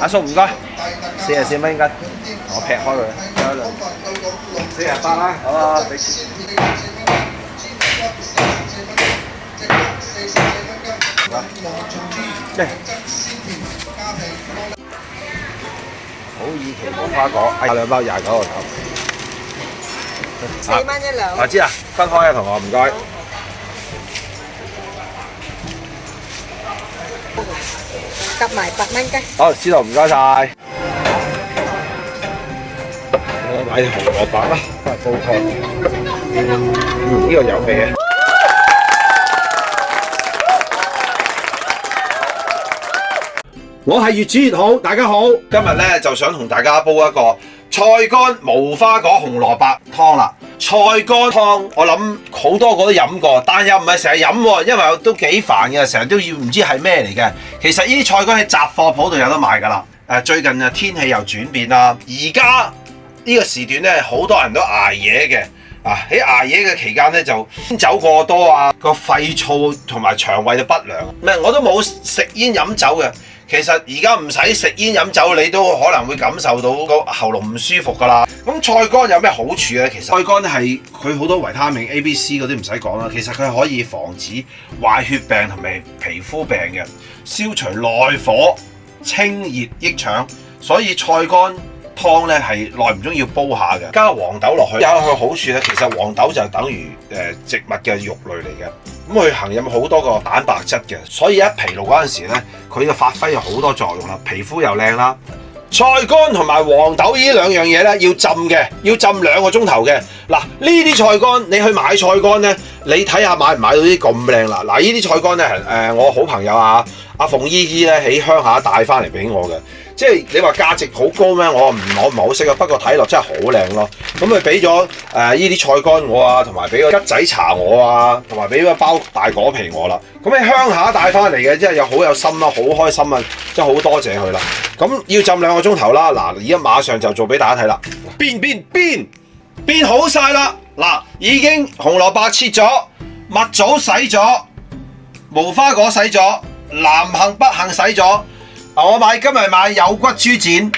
阿叔唔該，44蚊一斤，我劈開佢，48啦，好啊，俾錢。好意期無花果，2包29個頭。4蚊一兩。我知啦，分開啊，同學，唔該。夾埋8蚊雞。好，知道，唔該晒。我買紅蘿蔔啦，煲湯。呢個有味嘅。我係越煮越好，大家好。今日咧就想同大家煲一個菜乾無花果紅蘿蔔湯啦。菜乾湯我諗好多個都飲過，但又唔係成日飲喎，因為都幾煩嘅，成日都要唔知係咩嚟嘅。其實呢啲菜乾喺雜貨鋪度有得賣㗎啦。最近啊天氣又轉變啦，而家呢個時段咧好多人都捱夜嘅。喺捱夜嘅期間咧就煙酒過多啊，個肺燥同埋腸胃就不良。我都冇食煙飲酒嘅。其實而家唔使食煙飲酒，你都可能會感受到個喉嚨唔舒服㗎啦。咁菜乾有咩好處咧？其實菜乾係佢好多維他命 A、B、C 嗰啲唔使講啦。其實佢可以防止壞血病同埋皮膚病嘅，消除內火、清熱益腸。所以菜乾湯咧係耐唔中要煲下嘅，加黃豆落去有佢好處咧。其實黃豆就等於植物嘅肉類嚟嘅。咁佢含有好多個蛋白質嘅，所以一疲勞嗰陣時咧，佢嘅發揮有好多作用啦，皮膚又靚啦。菜乾同埋黃豆呢兩樣嘢咧要浸嘅，要浸2個鐘頭嘅。嗱，呢啲菜乾你去買菜乾咧，你睇下買唔買到啲咁靚啦。嗱，呢啲菜乾咧我好朋友阿鳳姨姨咧喺鄉下帶翻嚟俾我嘅。即係你話價值好高咩？我唔係好識啊，不過睇落真係好靚咯。咁佢俾咗呢啲菜乾我啊，同埋俾個桔仔茶我啊，同埋俾個包大果皮我啦。咁喺鄉下帶翻嚟嘅，即係又好有心啦，好開心啊！真係好多謝佢啦。咁要浸2個鐘頭啦。嗱，而家馬上就做俾大家睇啦。變好晒啦！嗱，已經紅蘿蔔切咗，蜜棗洗咗，無花果洗咗，南杏北杏洗咗。我今日買有骨豬展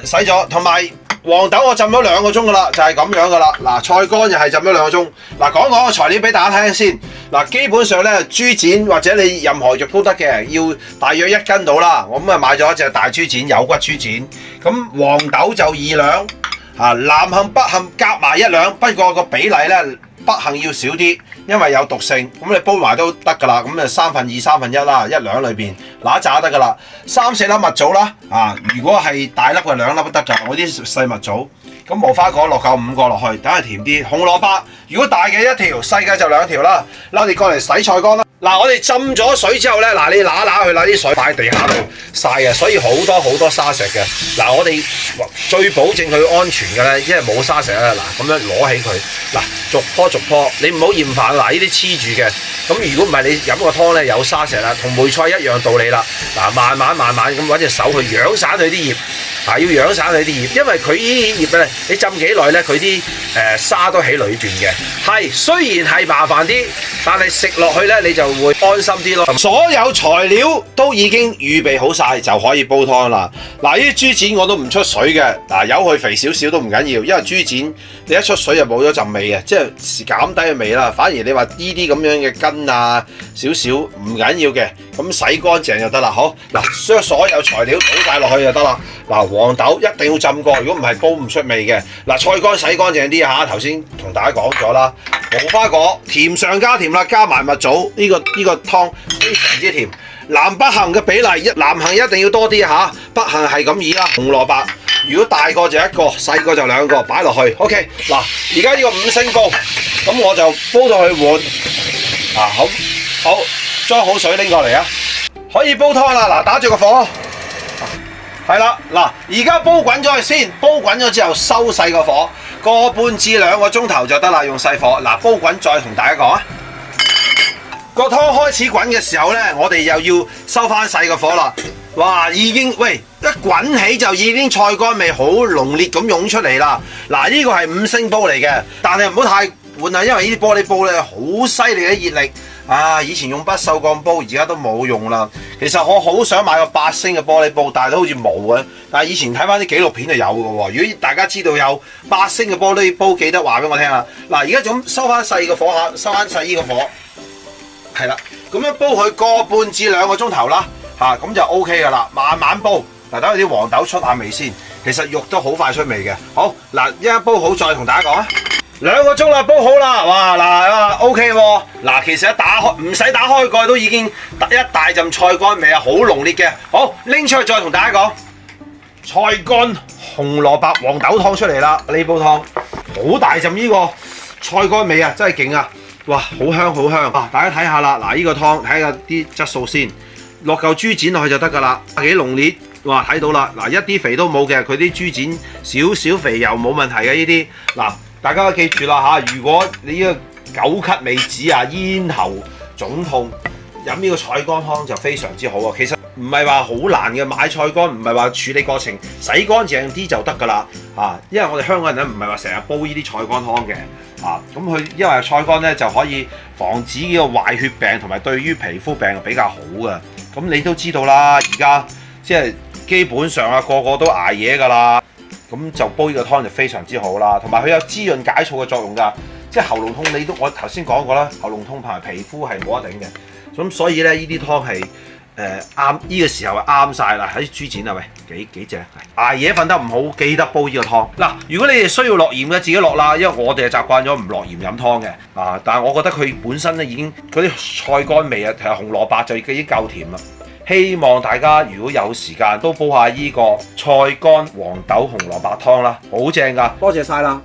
洗咗，同埋黃豆我浸咗2個鐘噶啦，就係咁樣噶啦。嗱，菜乾又係浸咗2個鐘。嗱，講個材料俾大家聽先。嗱，基本上咧豬展或者你任何肉都得嘅，要大約1斤到啦。我咁啊買咗一隻大豬展，有骨豬展。咁黃豆就2兩，南杏北杏夾埋1兩，不過個比例咧北杏要少啲，因為有毒性。咁你煲埋都得噶啦。咁就2/3、1/3啦，1兩裏邊嗱一紮得噶啦。3-4粒蜜棗啦，如果係大粒嘅2粒都得噶。我啲細蜜棗。咁無花果落夠5個落去，等佢甜啲。紅蘿蔔如果大嘅1條，細嘅就2條啦。嗱，我哋過嚟洗菜乾啦。嗱，我哋浸咗水之後咧，嗱你揦去啦，啲水擺喺地下度曬嘅，所以好多沙石嘅。嗱，我哋最保證佢安全嘅咧，因為冇沙石啦。嗱，咁樣攞起佢，嗱逐棵，你唔好厭煩。嗱，呢啲黐住嘅。咁如果唔係你飲個湯咧有沙石啦，同梅菜一樣道理啦。嗱，慢慢咁揾隻手去養散佢啲葉。要養散佢啲葉，因為佢呢啲葉咧，你浸幾耐咧，佢啲沙都喺裏邊嘅。係雖然係麻煩啲，但係食落去咧你就會安心啲咯。所有材料都已經預備好晒，就可以煲湯啦。嗱，呢啲豬展我都唔出水嘅，嗱由佢肥少少都唔緊要，因為豬展你一出水就冇咗陣味嘅，即係減低嘅味啦。反而你話呢啲咁樣嘅筋啊少少唔緊要嘅，咁洗乾淨就得啦。好，嗱將所有材料倒晒落去就得啦。嗱，黃豆一定要浸過，如果唔係煲唔出味嘅。嗱，菜乾洗乾淨啲嚇，頭先同大家講咗啦。無花果甜上加甜啦，加埋蜜棗，呢個湯非常之甜。南北杏嘅比例，南杏一定要多啲嚇，北杏係咁意啦。紅蘿蔔如果大個就1個，細個就2個，擺落去。OK， 嗱，而家呢個5星煲，咁我就煲到去碗。好，裝好水拎過嚟啊，可以煲湯啦。嗱，打住個火。係啦，嗱，而家煲滾咗佢先，煲滾咗之後收細個火，1個半至2個鐘頭就得啦，用細火。嗱，煲滾再同大家講啊。個湯開始滾嘅時候咧，我哋又要收翻細個火啦。哇，已經一滾起就已經菜乾味好濃烈咁湧出嚟啦。嗱，呢個係5星煲嚟嘅，但係唔好太換啊，因為呢啲玻璃煲咧好犀利嘅熱力。啊！以前用不鏽鋼煲，而家都冇用啦。其實我好想買個8星嘅玻璃煲，但係都好似冇嘅。但係以前睇翻啲紀錄片就有嘅喎。如果大家知道有8星嘅玻璃煲，記得話俾我聽啊！嗱，而家咁收翻細個火嚇，收翻細呢個火，係啦，咁樣煲佢個半至2個鐘頭啦，咁就 O K 嘅啦。慢慢煲，嗱，等佢啲黃豆出下味先。其實肉都好快出味嘅。好，嗱，一煲好再同大家講啊。2個鐘啦，煲好啦，哇嗱，OK 喎，嗱，其實一打開唔使打開蓋都已經一大陣菜乾味啊，好濃烈嘅。好，拎出去再同大家講，菜乾紅蘿蔔黃豆湯出嚟啦，呢煲湯好大陣呢個菜乾味啊，真係勁啊！哇，好香好香啊！大家睇下啦，嗱，呢個湯睇下啲質素先，落嚿豬展落去就得㗎啦，幾濃烈，哇，睇到啦，嗱，一啲肥都冇嘅，佢啲豬展少少肥油冇問題嘅呢啲，嗱。大家記住啦嚇，如果你呢個9咳未止啊，咽喉腫痛，飲呢個菜乾湯就非常之好啊！其實唔係話好難嘅，買菜乾唔係話處理過程洗乾淨啲就得㗎啦嚇，因為我哋香港人咧唔係話成日煲呢啲菜乾湯嘅嚇，咁佢因為菜乾咧就可以防止呢個壞血病同埋對於皮膚病比較好嘅，咁你都知道啦，而家即係基本上啊個個都捱夜㗎啦。咁就煲呢個湯就非常之好啦，同埋佢有滋潤解燥嘅作用㗎。即係喉嚨痛，我頭先講過啦，喉嚨痛同埋皮膚係冇得頂嘅。咁所以咧，呢啲湯係啱呢個時候係啱晒啦。喺豬展啊，喂幾正？捱夜瞓得唔好，記得煲呢個湯。嗱，如果你哋需要落鹽嘅，自己落啦，因為我哋係習慣咗唔落鹽飲湯嘅。但係我覺得佢本身咧已經嗰啲菜乾味啊，同埋紅蘿蔔就已經夠甜啦。希望大家如果有時間都煲下呢個菜乾黃豆紅蘿蔔湯啦，好正㗎！多謝晒啦！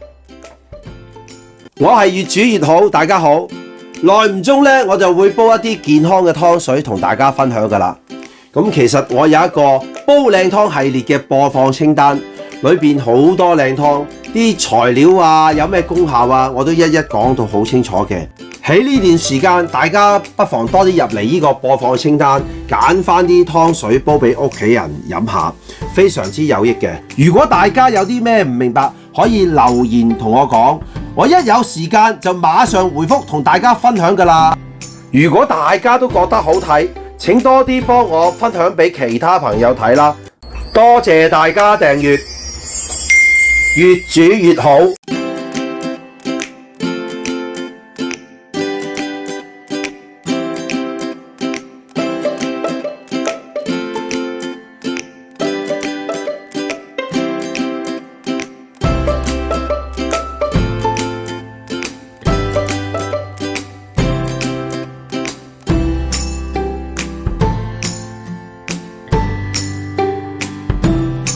我係越煮越好，大家好。耐唔中呢，我就會煲一啲健康嘅湯水同大家分享㗎啦。咁其實我有一個煲靚湯系列嘅播放清單，裏邊好多靚湯，啲材料啊，有咩功效啊，我都一一講到好清楚嘅。喺呢段時間，大家不妨多啲入嚟呢個播放清單，揀翻啲湯水煲俾屋企人飲下，非常之有益嘅。如果大家有啲咩唔明白，可以留言同我講，我一有時間就馬上回覆同大家分享㗎啦。如果大家都覺得好睇，請多啲幫我分享俾其他朋友睇啦。多謝大家訂閱，越煮越好。